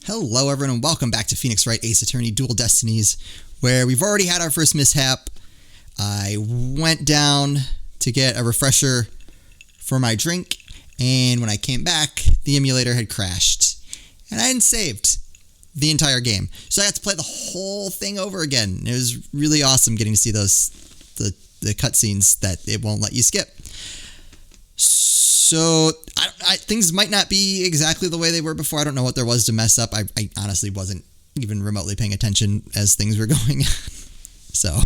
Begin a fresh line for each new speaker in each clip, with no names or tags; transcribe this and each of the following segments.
Hello everyone and welcome back to Phoenix Wright Ace Attorney Dual Destinies, where we've already had our first mishap. I went down to get a refresher for my drink, and when I came back, the emulator had crashed. And I hadn't saved the entire game. So I had to play the whole thing over again. It was really awesome getting to see the cutscenes that it won't let you skip. So things might not be exactly the way they were before. I don't know what there was to mess up. I honestly wasn't even remotely paying attention as things were going on. So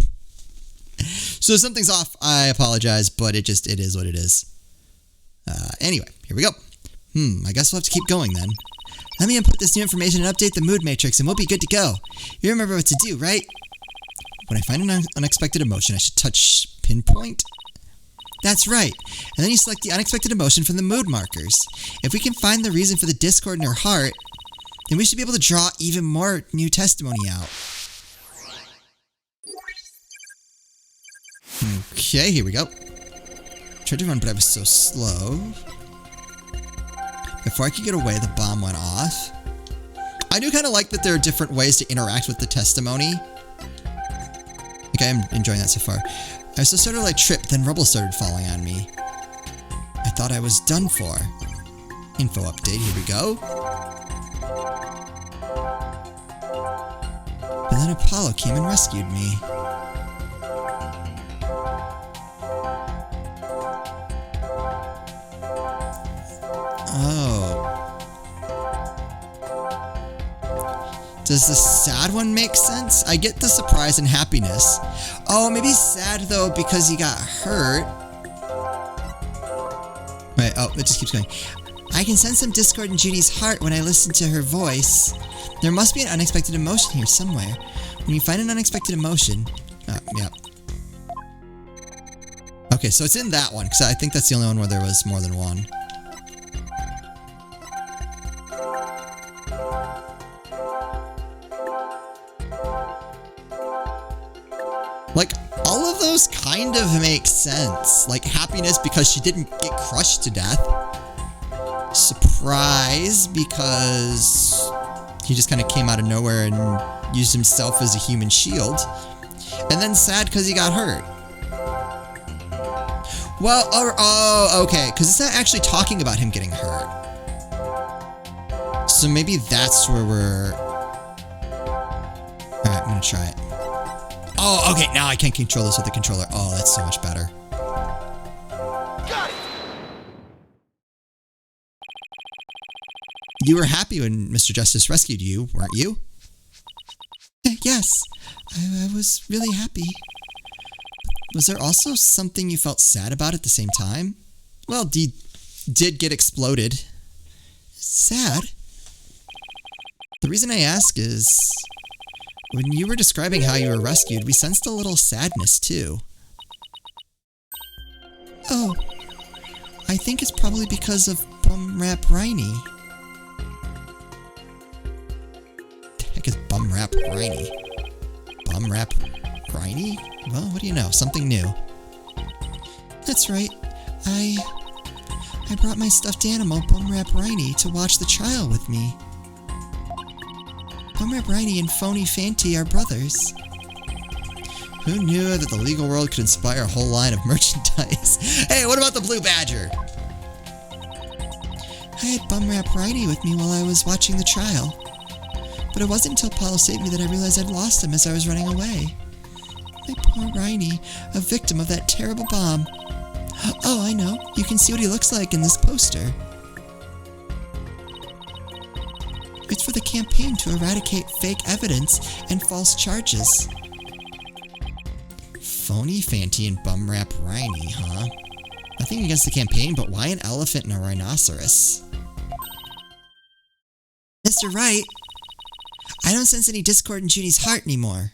something's off. I apologize, but it is what it is. Anyway, here we go. I guess we'll have to keep going then. Let me input this new information and update the mood matrix and we'll be good to go. You remember what to do, right? When I find an unexpected emotion, I should touch pinpoint. That's right. And then you select the unexpected emotion from the mood markers. If we can find the reason for the discord in her heart, then we should be able to draw even more new testimony out. Okay, here we go. Tried to run, but I was so slow. Before I could get away, the bomb went off. I do kind of like that there are different ways to interact with the testimony. Okay, I'm enjoying that so far. I was sort of like tripped, then rubble started falling on me. I thought I was done for. Info update, here we go. But then Apollo came and rescued me. Oh. Does the sad one make sense? I get the surprise and happiness. Oh, maybe sad though because he got hurt. Wait, oh, it just keeps going. I can sense some discord in Judy's heart when I listen to her voice. There must be an unexpected emotion here somewhere. When you find an unexpected emotion... yeah. Okay, so it's in that one, because I think that's the only one where there was more than one. Like, all of those kind of make sense. Like, happiness because she didn't get crushed to death. Surprise because he just kind of came out of nowhere and used himself as a human shield. And then sad because he got hurt. Well, oh, okay, because it's not actually talking about him getting hurt. So maybe that's where we're... Alright, I'm gonna try it. Oh, okay, now I can control this with the controller. Oh, that's so much better. Got it. You were happy when Mr. Justice rescued you, weren't you? Yes, I was really happy. Was there also something you felt sad about at the same time? Well, he did get exploded. Sad? The reason I ask is... when you were describing how you were rescued, we sensed a little sadness, too. Oh. I think it's probably because of Bumrap Riney. The heck is Bumrap Riney? Bumrap Riney? Well, what do you know? Something new. That's right. I brought my stuffed animal, Bumrap Riney, to watch the trial with me. Bumrap Riney and Phony Fanty are brothers. Who knew that the legal world could inspire a whole line of merchandise? Hey, what about the Blue Badger? I had Bumrap Riney with me while I was watching the trial. But it wasn't until Apollo saved me that I realized I'd lost him as I was running away. My poor Riney, a victim of that terrible bomb. Oh, I know. You can see what he looks like in this poster. It's for the campaign to eradicate fake evidence and false charges. Phony Fanty and Bumrap Riney, huh? Nothing against the campaign, but why an elephant and a rhinoceros? Mr. Wright, I don't sense any discord in Judy's heart anymore.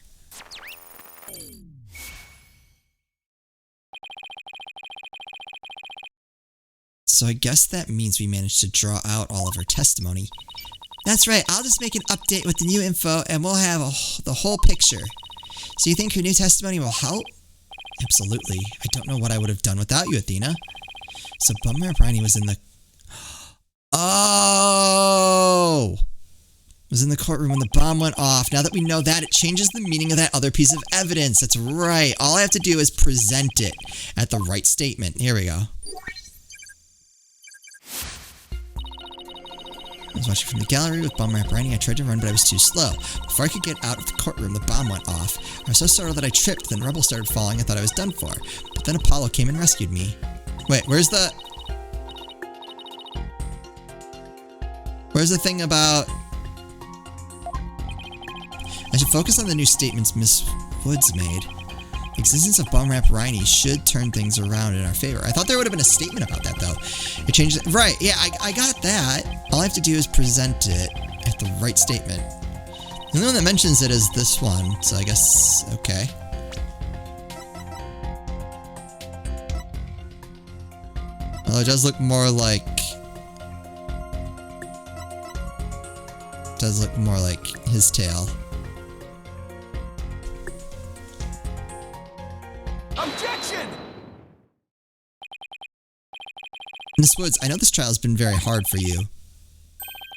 So I guess that means we managed to draw out all of her testimony. That's right, I'll just make an update with the new info and we'll have the whole picture. So you think her new testimony will help? Absolutely. I don't know what I would have done without you, Athena. So Bumrap Riney was in the... Oh! was in the courtroom when the bomb went off. Now that we know that, it changes the meaning of that other piece of evidence. That's right. All I have to do is present it at the right statement. Here we go. I was watching from the gallery with bomb rap Riney. I tried to run, but I was too slow. Before I could get out of the courtroom, the bomb went off. I was so startled that I tripped, then rubble started falling. I thought I was done for. But then Apollo came and rescued me. Wait, where's the thing about... I should focus on the new statements Miss Woods made. The existence of bomb rap Riney should turn things around in our favor. I thought there would have been a statement about that, though. It changed... Right, yeah, I got that. All I have to do is present it at the right statement. The only one that mentions it is this one, so I guess... Okay. Well, it does look more like... Does look more like his tail.
Objection!
Miss Woods, I know this trial has been very hard for you.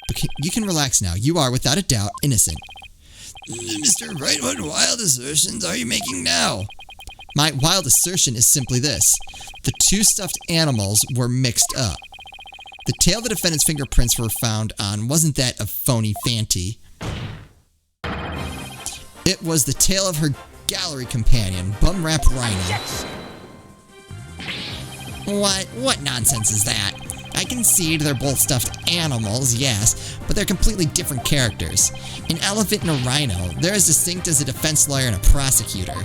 But you can relax now. You are, without a doubt, innocent.
Mr. Wright, what wild assertions are you making now?
My wild assertion is simply this. The two stuffed animals were mixed up. The tail the defendant's fingerprints were found on wasn't that of phony Fanty. It was the tail of her gallery companion, Bum Rap Riney. What nonsense is that? I concede they're both stuffed animals, yes, but they're completely different characters. An elephant and a rhino, they're as distinct as a defense lawyer and a prosecutor.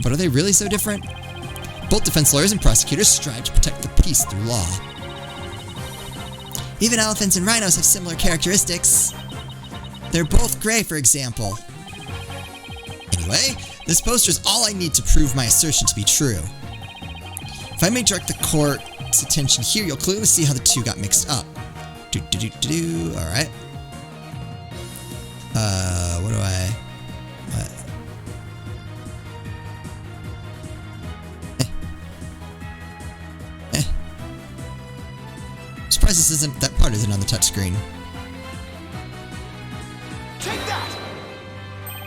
But are they really so different? Both defense lawyers and prosecutors strive to protect the peace through law. Even elephants and rhinos have similar characteristics. They're both gray, for example. Anyway, this poster is all I need to prove my assertion to be true. If I may direct the court's attention here, you'll clearly see how the two got mixed up. Alright. What do I... What? Surprised this isn't... That part isn't on the touchscreen.
Take that!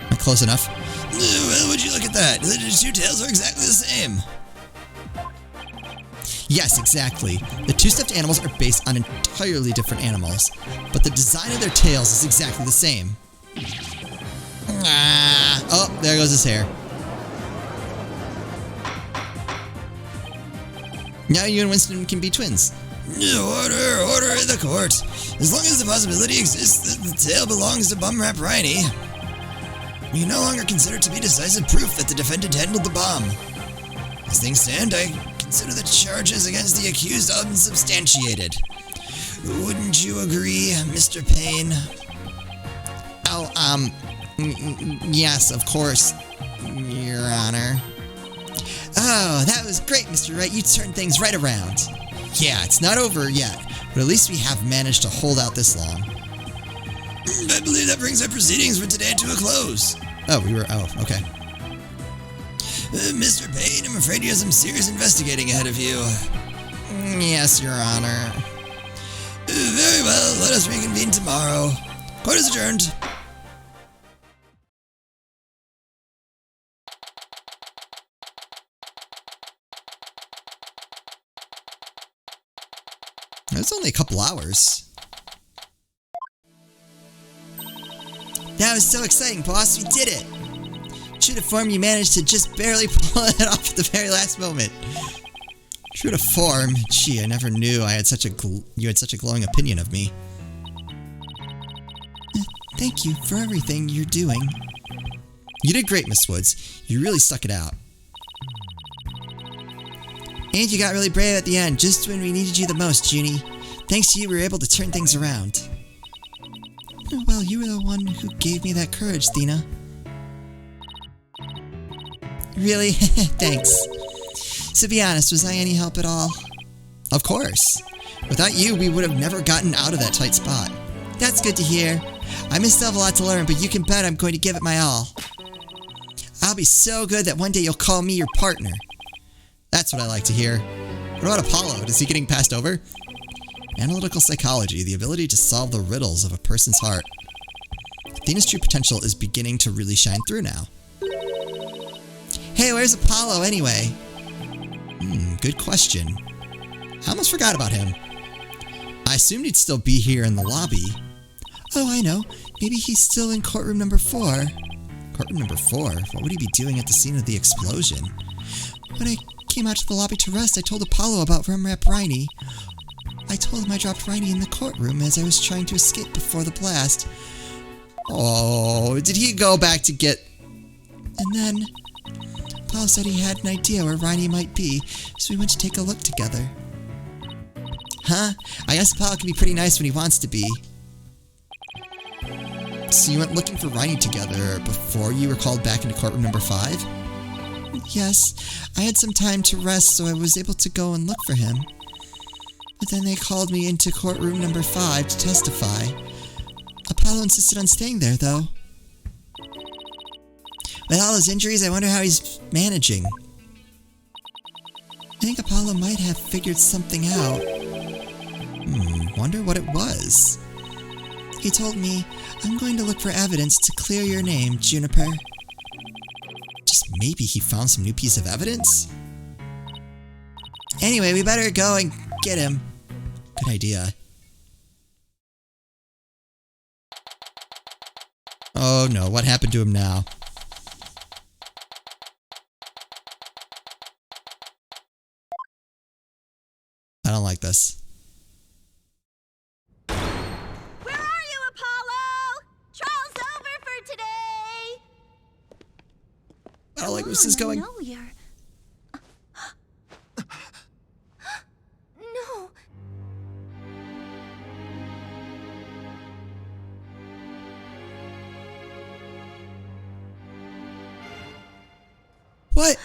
Am I close enough?
Well, would you look at that? The two tails are exactly the same.
Yes, exactly. The two stuffed animals are based on entirely different animals, but the design of their tails is exactly the same. Oh, there goes his hair. Now you and Winston can be twins.
Order in the court. As long as the possibility exists that the tail belongs to Bum Rap Riney, we no longer consider it to be decisive proof that the defendant handled the bomb. As things stand, I consider the charges against the accused unsubstantiated. Wouldn't you agree, Mr. Payne?
Oh, yes, of course, Your Honor. Oh, that was great, Mr. Wright. You turned things right around. Yeah, it's not over yet, but at least we have managed to hold out this long.
I believe that brings our proceedings for today to a close.
Oh, okay.
Mr. Payne, I'm afraid you have some serious investigating ahead of you.
Yes, Your Honor.
Very well, let us reconvene tomorrow. Court is adjourned.
It's only a couple hours. That was so exciting, boss. We did it. True to form, you managed to just barely pull it off at the very last moment. True to form? Gee, I never knew I had you had such a glowing opinion of me. Thank you for everything you're doing. You did great, Miss Woods. You really stuck it out. And you got really brave at the end, just when we needed you the most, Junie. Thanks to you, we were able to turn things around. Well, you were the one who gave me that courage, Thena. Really? Thanks. So be honest, was I any help at all? Of course. Without you, we would have never gotten out of that tight spot. That's good to hear. I may still have a lot to learn, but you can bet I'm going to give it my all. I'll be so good that one day you'll call me your partner. That's what I like to hear. What about Apollo? Is he getting passed over? Analytical psychology, the ability to solve the riddles of a person's heart. Athena's true potential is beginning to really shine through now. Hey, where's Apollo anyway? Good question. I almost forgot about him. I assumed he'd still be here in the lobby. Oh, I know. Maybe he's still in courtroom number 4. Courtroom number 4? What would he be doing at the scene of the explosion? When I came out to the lobby to rest, I told Apollo about Rumrap Riney. I told him I dropped Riney in the courtroom as I was trying to escape before the blast. Oh, did he go back to get... And then... Apollo said he had an idea where Riney might be, so we went to take a look together. Huh? I guess Apollo can be pretty nice when he wants to be. So you went looking for Riney together before you were called back into courtroom number 5? Yes. I had some time to rest, so I was able to go and look for him. But then they called me into courtroom number 5 to testify. Apollo insisted on staying there, though. With all his injuries, I wonder how he's managing. I think Apollo might have figured something out. Wonder what it was. He told me, I'm going to look for evidence to clear your name, Juniper. Just maybe he found some new piece of evidence? Anyway, we better go and get him. Good idea. Oh no, what happened to him now? I don't like this.
Where are you, Apollo? Trial's over for today.
I don't like where this is going.
No, you're... No.
What?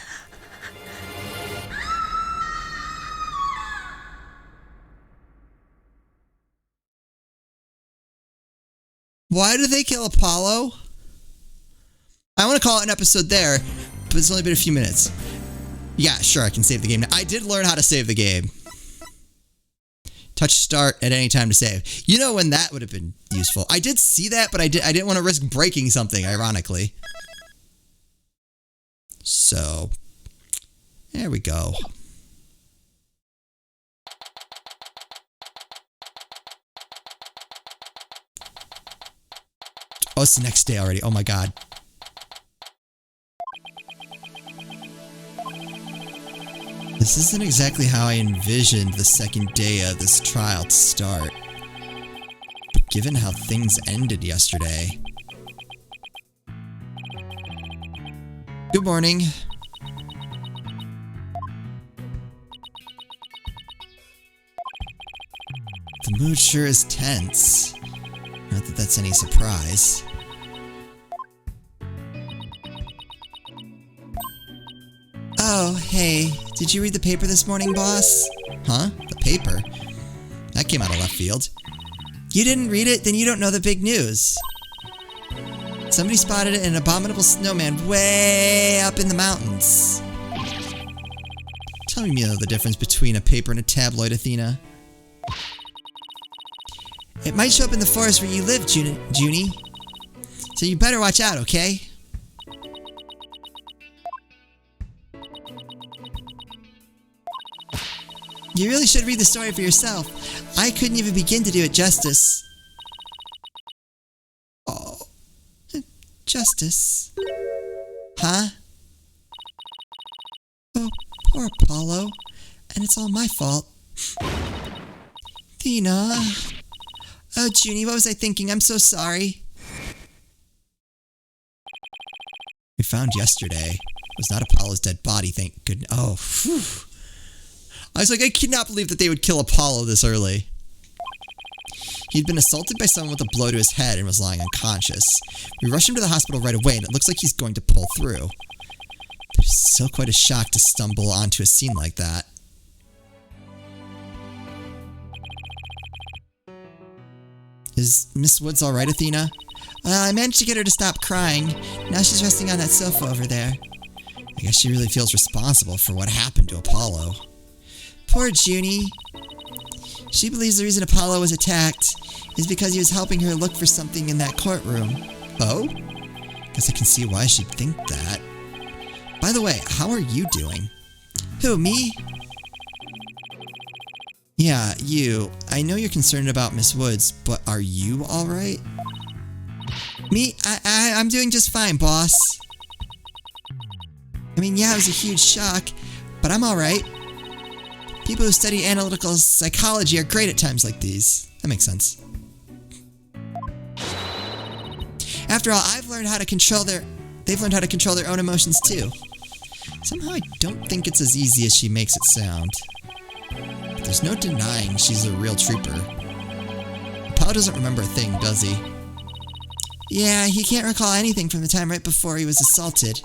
Why did they kill Apollo? I want to call it an episode there, but it's only been a few minutes. Yeah, sure, I can save the game now. I did learn how to save the game. Touch start at any time to save. You know when that would have been useful. I did see that, but I didn't want to risk breaking something, ironically. So, there we go. Oh, it's the next day already. Oh my god. This isn't exactly how I envisioned the second day of this trial to start. But given how things ended yesterday... Good morning. The mood sure is tense. Not that that's any surprise. Oh, hey. Did you read the paper this morning, boss? Huh? The paper? That came out of left field. You didn't read it? Then you don't know the big news. Somebody spotted an abominable snowman way up in the mountains. Tell me you know the difference between a paper and a tabloid, Athena. It might show up in the forest where you live, Junie. So you better watch out, okay? You really should read the story for yourself. I couldn't even begin to do it justice. Oh. Justice. Huh? Oh, poor Apollo. And it's all my fault. Athena. Oh, Junie, what was I thinking? I'm so sorry. We found yesterday was not Apollo's dead body, thank goodness. Oh, phew. I was like, I cannot believe that they would kill Apollo this early. He'd been assaulted by someone with a blow to his head and was lying unconscious. We rushed him to the hospital right away, and it looks like he's going to pull through. But it's still quite a shock to stumble onto a scene like that. Is Miss Woods alright, Athena? I managed to get her to stop crying. Now she's resting on that sofa over there. I guess she really feels responsible for what happened to Apollo. Poor Junie.
She believes the reason Apollo was attacked is because he was helping her look for something in that courtroom.
Oh? Guess I can see why she'd think that. By the way, how are you doing?
Who, me?
Yeah, you. I know you're concerned about Miss Woods, but are you alright?
Me? I'm doing just fine, boss. I mean, yeah, it was a huge shock, but I'm alright. People who study analytical psychology are great at times like these.
That makes sense.
After all, they've learned how to control their own emotions too.
Somehow I don't think it's as easy as she makes it sound. But there's no denying she's a real trooper. Apollo doesn't remember a thing, does he?
Yeah, he can't recall anything from the time right before he was assaulted.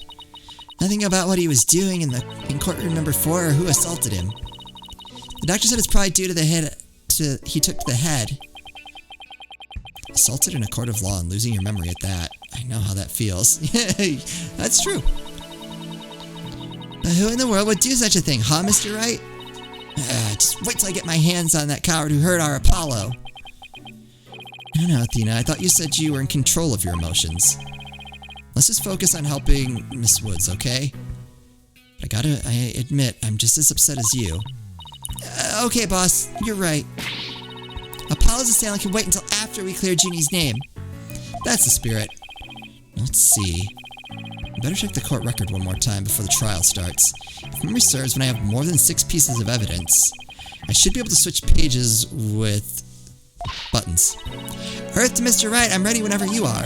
Nothing about what he was doing in courtroom number 4 or who assaulted him. The doctor said it's probably due to the hit he took to the head.
Assaulted in a court of law and losing your memory at that. I know how that feels. That's true.
But who in the world would do such a thing, huh, Mr. Wright? Just wait till I get my hands on that coward who hurt our Apollo.
No, Athena, I thought you said you were in control of your emotions. Let's just focus on helping Miss Woods, okay? But I admit, I'm just as upset as you.
Okay, boss, you're right. Apollo's assailant can wait until after we clear Junie's name.
That's the spirit. Let's see. I better check the court record one more time before the trial starts. If memory serves, when I have more than 6 pieces of evidence, I should be able to switch pages with buttons.
Earth to Mr. Wright, I'm ready whenever you are.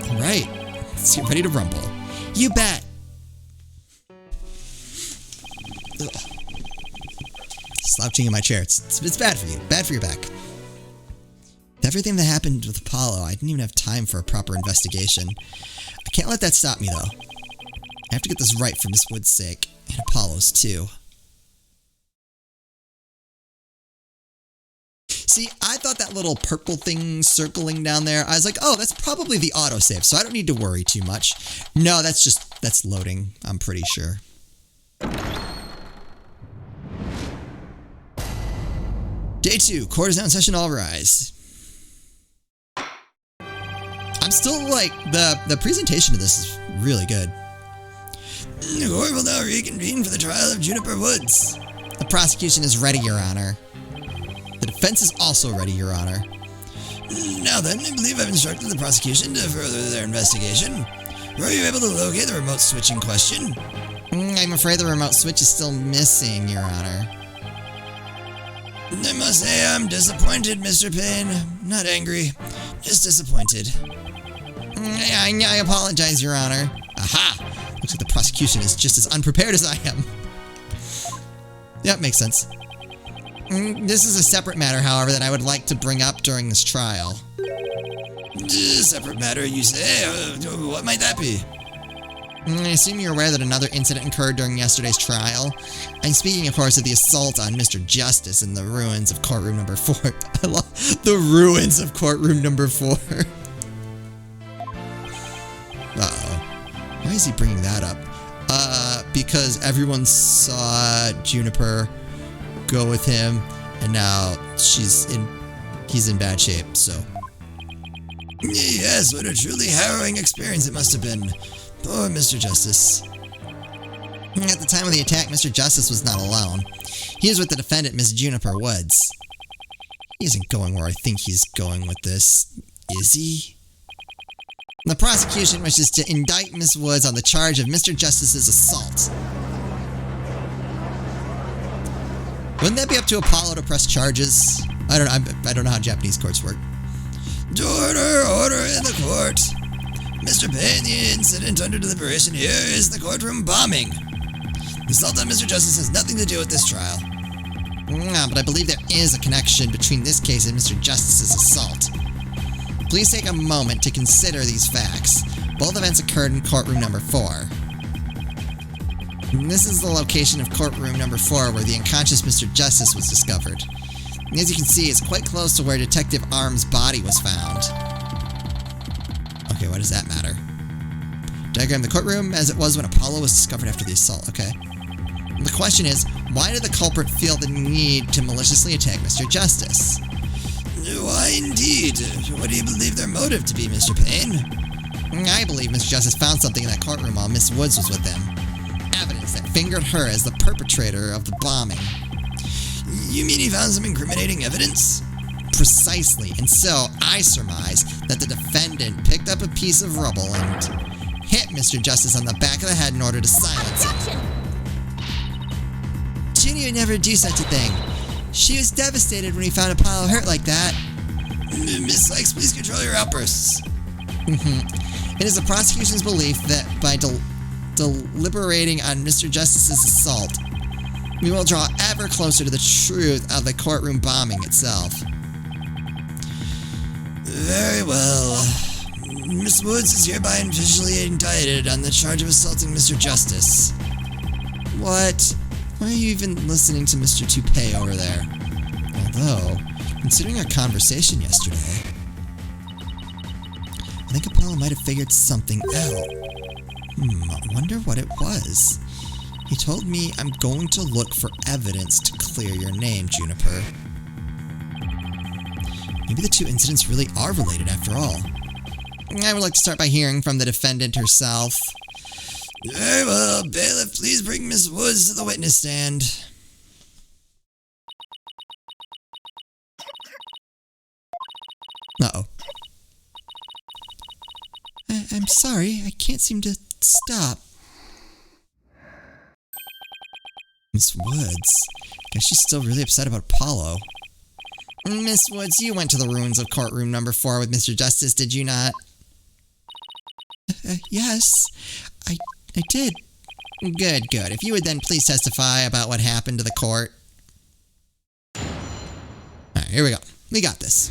Alright, let's get ready to rumble.
You bet.
Ugh. Slouching in my chair. It's bad for you. Bad for your back. With everything that happened with Apollo, I didn't even have time for a proper investigation. I can't let that stop me, though. I have to get this right for Miss Wood's sake, and Apollo's too. See, I thought that little purple thing circling down there, I was like, oh, that's probably the autosave, so I don't need to worry too much. No, that's loading, I'm pretty sure. Day 2, court is now in session, all rise. I'm still like, the presentation of this is really good.
The court will now reconvene for the trial of Juniper Woods.
The prosecution is ready, Your Honor. The defense is also ready, Your Honor.
Now then, I believe I've instructed the prosecution to further their investigation. Were you able to locate the remote switch in question?
I'm afraid the remote switch is still missing, Your Honor.
I must say I'm disappointed, Mr. Payne. Not angry, just disappointed.
I apologize, Your Honor. Aha! Looks like the prosecution is just as unprepared as I am. Yep, makes sense. This is a separate matter, however, that I would like to bring up during this trial.
Separate matter, you say? What might that be?
I assume you're aware that another incident occurred during yesterday's trial. I'm speaking, of course, of the assault on Mr. Justice in the ruins of courtroom number 4. I love the ruins of courtroom number 4. Uh-oh. Why is he bringing that up? Because everyone saw Juniper go with him, and now he's in bad shape, so.
Yes, what a truly harrowing experience it must have been. Poor Mr. Justice.
At the time of the attack, Mr. Justice was not alone. He was with the defendant, Miss Juniper Woods. He isn't going where I think he's going with this, is he? The prosecution wishes to indict Miss Woods on the charge of Mr. Justice's assault. Wouldn't that be up to Apollo to press charges? I don't know how Japanese courts work.
Order in the court. Mr. Payne, the incident under deliberation here is the courtroom bombing. The assault on Mr. Justice has nothing to do with this trial.
But I believe there is a connection between this case and Mr. Justice's assault. Please take a moment to consider these facts. Both events occurred in courtroom number 4. And this is the location of courtroom number 4 where the unconscious Mr. Justice was discovered. And as you can see, it's quite close to where Detective Arm's body was found. Okay, why does that matter? Diagram the courtroom as it was when Apollo was discovered after the assault. Okay. And the question is, Why did the culprit feel the need to maliciously attack Mr. Justice?
Why indeed? What do you believe their motive to be, Mr. Payne?
I believe Mr. Justice found something in that courtroom while Miss Woods was with him. Evidence that fingered her as the perpetrator of the bombing.
You mean he found some incriminating evidence?
Precisely, and so I surmise that the defendant picked up a piece of rubble and hit Mr. Justice on the back of the head in order to silence him.
Objection!
Ginny would never do such a thing. She was devastated when he found Apollo hurt like that.
Miss Sykes, please control your outbursts.
It is the prosecution's belief that by deliberating on Mr. Justice's assault, we will draw ever closer to the truth of the courtroom bombing itself.
Very well. Miss Woods is hereby officially indicted on the charge of assaulting Mr. Justice.
What? Why are you even listening to Mr. Toupee over there? Although, considering our conversation yesterday, I think Apollo might have figured something out. I wonder what it was. He told me I'm going to look for evidence to clear your name, Juniper. Maybe the two incidents really are related after all. I would like to start by hearing from the defendant herself.
Very well, bailiff, please bring Miss Woods to the witness stand.
Uh-oh. I'm sorry, I can't seem to stop. Miss Woods. Guess she's still really upset about Apollo. Miss Woods, you went to the ruins of courtroom number 4 with Mr. Justice, did you not? Yes, I did. Good. If you would then please testify about what happened to the court. Alright, here we go. We got this.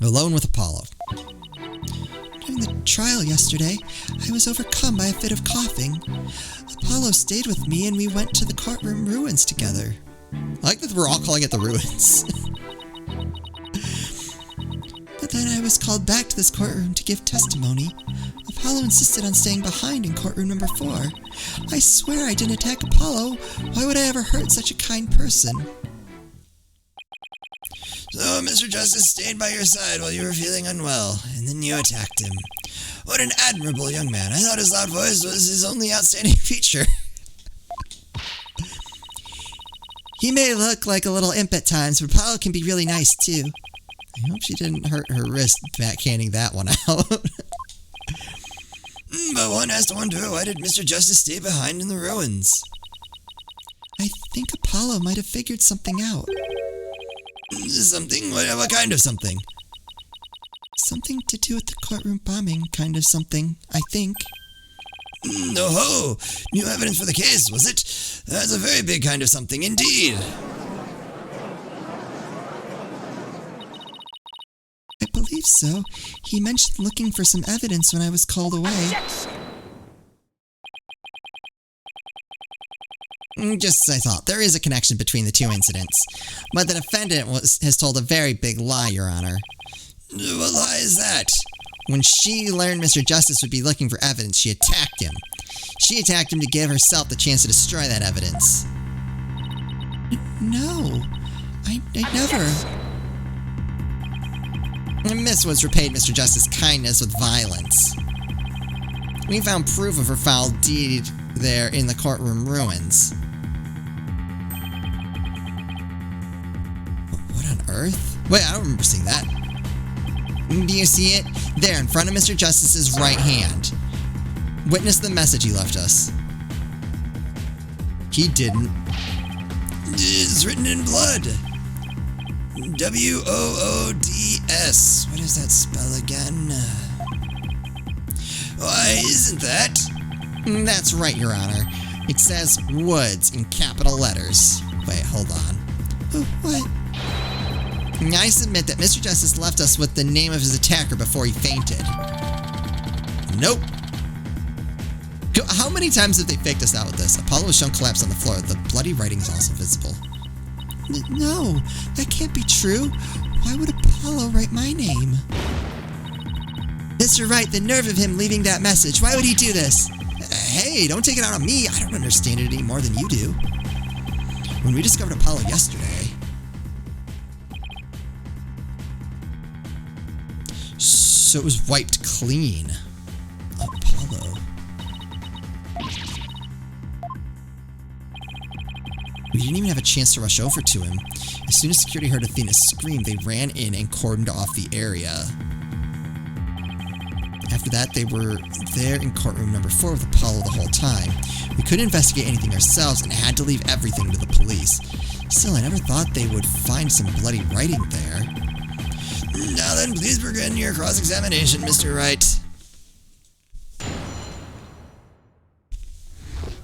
Alone with Apollo. During the trial yesterday, I was overcome by a fit of coughing. Apollo stayed with me and we went to the courtroom ruins together. I like that we're all calling it the ruins. But then I was called back to this courtroom to give testimony. Apollo insisted on staying behind in courtroom number 4. I swear I didn't attack Apollo. Why would I ever hurt such a kind person?
So, Mr. Justice stayed by your side while you were feeling unwell, and then you attacked him. What an admirable young man. I thought his loud voice was his only outstanding feature.
He may look like a little imp at times, but Apollo can be really nice too. I hope she didn't hurt her wrist backhanding that one out.
But one has to wonder, why did Mr. Justice stay behind in the ruins?
I think Apollo might have figured something out.
Something? What kind of something?
Something to do with the courtroom bombing, kind of something, I think.
Oh-ho! New evidence for the case, was it? That's a very big kind of something indeed.
I believe so. He mentioned looking for some evidence when I was called away. Just as I thought, there is a connection between the two incidents. But the defendant has told a very big lie, Your Honor.
What lie is that?
When she learned Mr. Justice would be looking for evidence, she attacked him. She attacked him to give herself the chance to destroy that evidence. No, I never. Miss Woods repaid Mr. Justice's kindness with violence. We found proof of her foul deed there in the courtroom ruins. What on earth? Wait, I don't remember seeing that. Do you see it? There, in front of Mr. Justice's right hand. Witness the message he left us. He didn't.
It's written in blood. W-O-O-D-S. What does that spell again? Why, isn't that?
That's right, Your Honor. It says Woods in capital letters. Wait, hold on. What? I submit that Mr. Justice left us with the name of his attacker before he fainted. Nope. How many times have they faked us out with this? Apollo was shown collapse on the floor. The bloody writing is also visible. No, that can't be true. Why would Apollo write my name? Mr. Wright, the nerve of him leaving that message. Why would he do this? Hey, don't take it out on me. I don't understand it any more than you do. When we discovered Apollo yesterday... So it was wiped clean. Apollo. We didn't even have a chance to rush over to him. As soon as security heard Athena scream, they ran in and cordoned off the area. After that, they were there in courtroom number 4 with Apollo the whole time. We couldn't investigate anything ourselves and had to leave everything to the police. Still, I never thought they would find some bloody writing there.
Now then, please begin your cross-examination, Mr. Wright.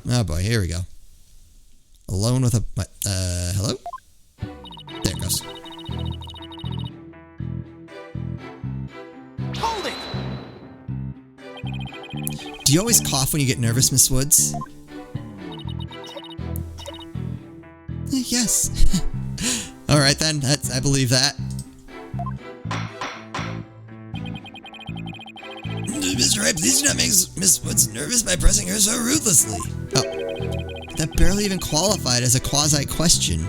Oh boy, here we go. Alone with a... hello? There it goes.
Hold it!
Do you always cough when you get nervous, Miss Woods? Yes. Alright then, I believe that.
Mr. Wright, please do not make Miss Woods nervous by pressing her so ruthlessly.
Oh, that barely even qualified as a quasi-question.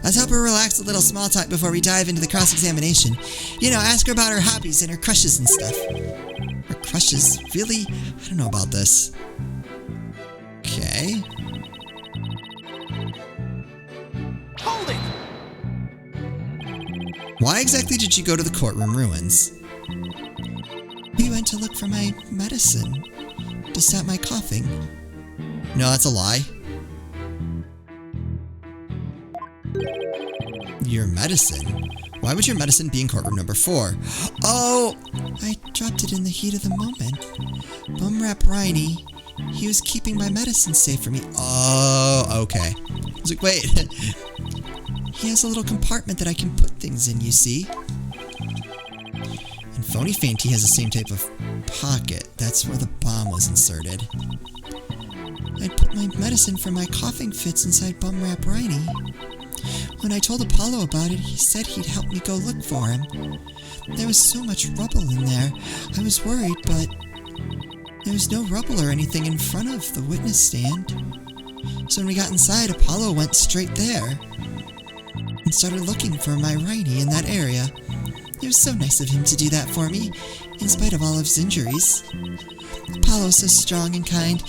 Let's help her relax a little small talk before we dive into the cross-examination. You know, ask her about her hobbies and her crushes and stuff. Her crushes? Really? I don't know about this. Okay.
Hold it!
Why exactly did you go to the courtroom ruins? We went to look for my medicine to stop my coughing. No, that's a lie. Your medicine? Why would your medicine be in courtroom number 4? Oh! I dropped it in the heat of the moment. Bumrap Riney, he was keeping my medicine safe for me. Oh, okay. I was like, wait. He has a little compartment that I can put things in, you see? And Phony Fainty has the same type of pocket. That's where the bomb was inserted. I'd put my medicine for my coughing fits inside Bumrap Riney. When I told Apollo about it, he said he'd help me go look for him. There was so much rubble in there. I was worried, but there was no rubble or anything in front of the witness stand. So when we got inside, Apollo went straight there and started looking for my Riney in that area. It was so nice of him to do that for me, in spite of all of his injuries. Apollo's so strong and kind,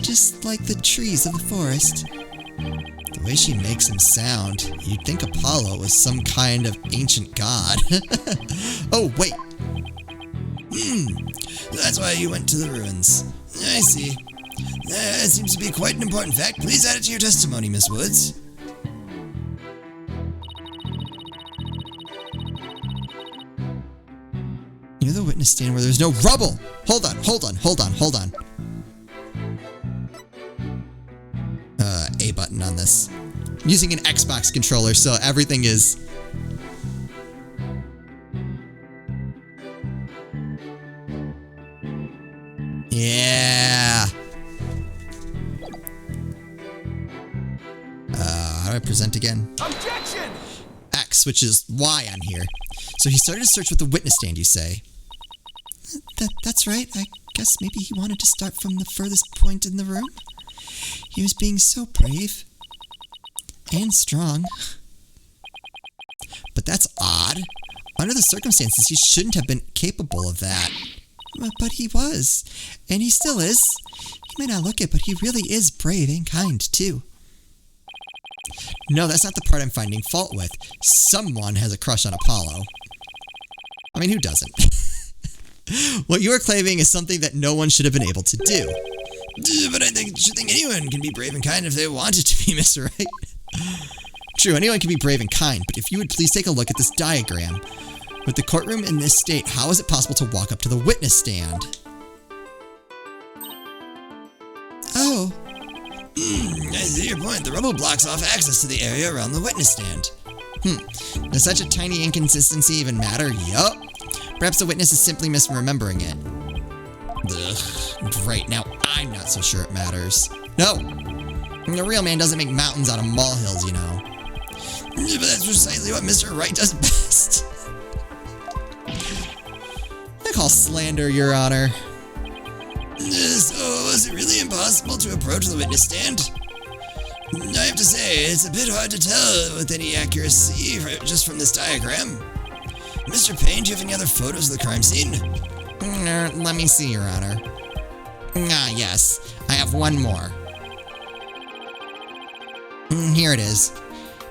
just like the trees of the forest. The way she makes him sound, you'd think Apollo was some kind of ancient god. Oh, wait.
That's why you went to the ruins. I see. It seems to be quite an important fact. Please add it to your testimony, Miss Woods.
Near the witness stand where there's no rubble! Hold on. A button on this. I'm using an Xbox controller, so everything is... Yeah! How do I present again?
Objection!
X, which is Y on here. So he started to search with the witness stand, you say? That's right. I guess maybe he wanted to start from the furthest point in the room. He was being so brave. And strong. But that's odd. Under the circumstances, he shouldn't have been capable of that. But he was. And he still is. He may not look it, but he really is brave and kind, too. No, that's not the part I'm finding fault with. Someone has a crush on Apollo. I mean, who doesn't? What you are claiming is something that no one should have been able to do.
But I should think anyone can be brave and kind if they wanted to be, Mr. Wright.
True, anyone can be brave and kind, but if you would please take a look at this diagram. With the courtroom in this state, how is it possible to walk up to the witness stand? Oh.
I see your point. The rubble blocks off access to the area around the witness stand.
Does such a tiny inconsistency even matter? Yup. Perhaps the witness is simply misremembering it. Ugh, great, now I'm not so sure it matters. No! The real man doesn't make mountains out of molehills, you know.
But that's precisely what Mr. Wright does best.
I call slander, Your Honor.
So, was it really impossible to approach the witness stand? I have to say, it's a bit hard to tell with any accuracy just from this diagram. Mr. Payne, do you have any other photos of the crime scene?
Let me see, Your Honor. Yes. I have one more. Here it is.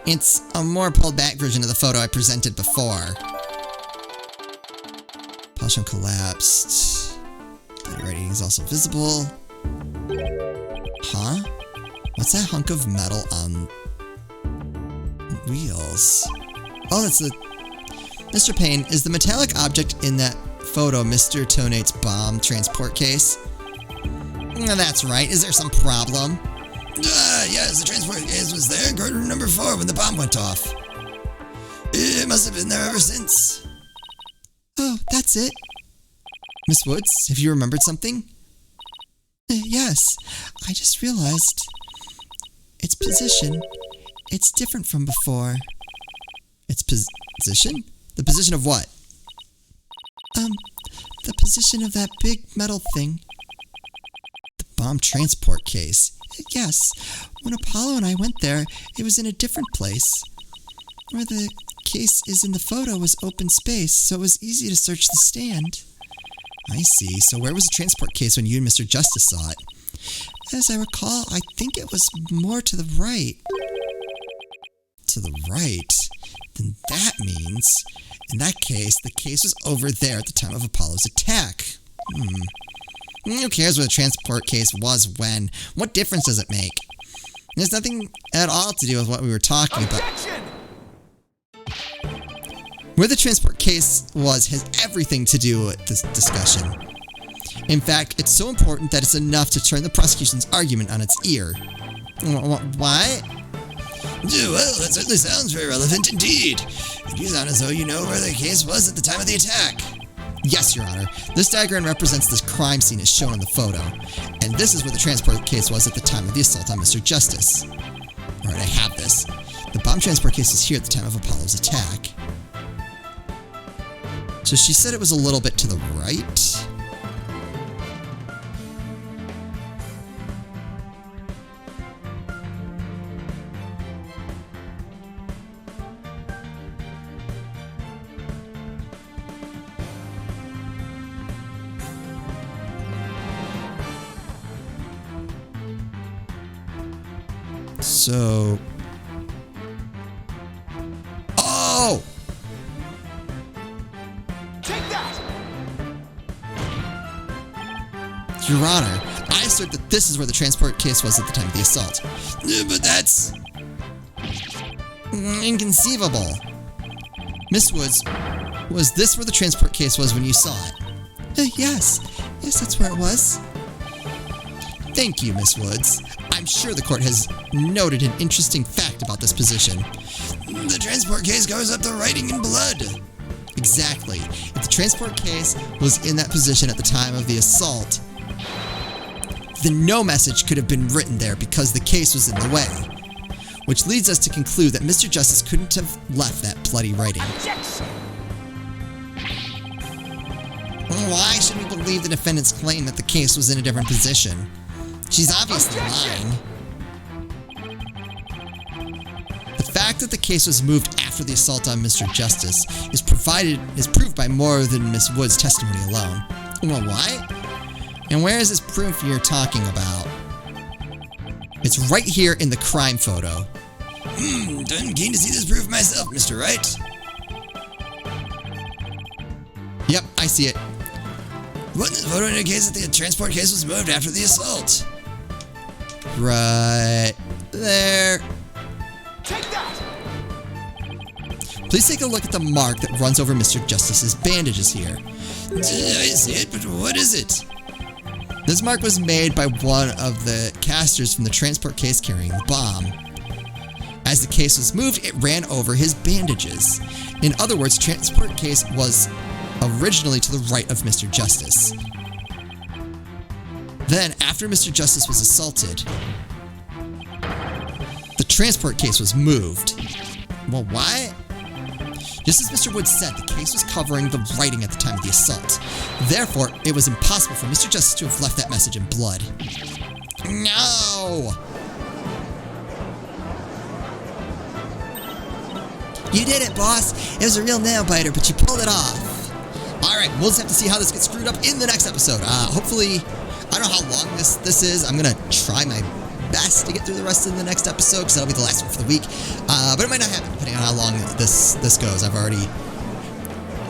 It's a more pulled back version of the photo I presented before. Pausham collapsed. The writing is also visible. Huh? What's that hunk of metal on wheels? Oh, that's the... Mr. Payne, is the metallic object in that photo Mr. Tonate's bomb transport case? That's right. Is there some problem?
Yes, the transport case was there in courtroom number 4 when the bomb went off. It must have been there ever since.
Oh, that's it. Miss Woods, have you remembered something? Yes, I just realized its position. It's different from before. Its position? The position of what? The position of that big metal thing. The bomb transport case. Yes, when Apollo and I went there, it was in a different place. Where the case is in the photo was open space, so it was easy to search the stand. I see. So where was the transport case when you and Mr. Justice saw it? As I recall, I think it was more to the right. To the right? Then that means, in that case, the case was over there at the time of Apollo's attack. Who cares where the transport case was when? What difference does it make? There's nothing at all to do with what we were talking about.
Objection!
Where the transport case was has everything to do with this discussion. In fact, it's so important that it's enough to turn the prosecution's argument on its ear. What?
Well, that certainly sounds very relevant indeed. You sound as though you know where the case was at the time of the attack.
Yes, Your Honor. This diagram represents this crime scene as shown in the photo. And this is where the transport case was at the time of the assault on Mr. Justice. Alright, I have this. The bomb transport case is here at the time of Apollo's attack. So she said it was a little bit to the right? So... Oh!
Take that!
Your Honor, I assert that this is where the transport case was at the time of the assault.
But that's...
Inconceivable. Miss Woods, was this where the transport case was when you saw it? Yes. Yes, that's where it was. Thank you, Miss Woods. I'm sure the court has noted an interesting fact about this position.
The transport case covers up the writing in blood.
Exactly. If the transport case was in that position at the time of the assault, then no message could have been written there because the case was in the way. Which leads us to conclude that Mr. Justice couldn't have left that bloody writing.
Objection!
Why should we believe the defendant's claim that the case was in a different position? She's obviously lying. The fact that the case was moved after the assault on Mr. Justice is proved by more than Miss Wood's testimony alone. Well, why? And where is this proof you're talking about? It's right here in the crime photo.
I'm keen to see this proof myself, Mr. Wright.
Yep, I see it.
What in the photo indicates that the transport case was moved after the assault?
Right there.
Take that!
Please take a look at the mark that runs over Mr. Justice's bandages here.
I see it, but what is it?
This mark was made by one of the casters from the transport case carrying the bomb. As the case was moved, it ran over his bandages. In other words, transport case was originally to the right of Mr. Justice. Then, after Mr. Justice was assaulted, the transport case was moved. Well, why? Just as Mr. Woods said, the case was covering the writing at the time of the assault. Therefore, it was impossible for Mr. Justice to have left that message in blood. No! You did it, boss. It was a real nail-biter, but you pulled it off. Alright, we'll just have to see how this gets screwed up in the next episode. Hopefully, I don't know how long this is. I'm going to try my best to get through the rest of the next episode, because that'll be the last one for the week. But it might not happen, depending on how long this goes. I've already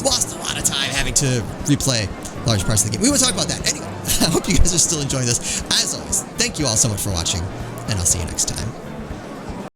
lost a lot of time having to replay large parts of the game. We will talk about that. Anyway, I hope you guys are still enjoying this. As always, thank you all so much for watching, and I'll see you next time.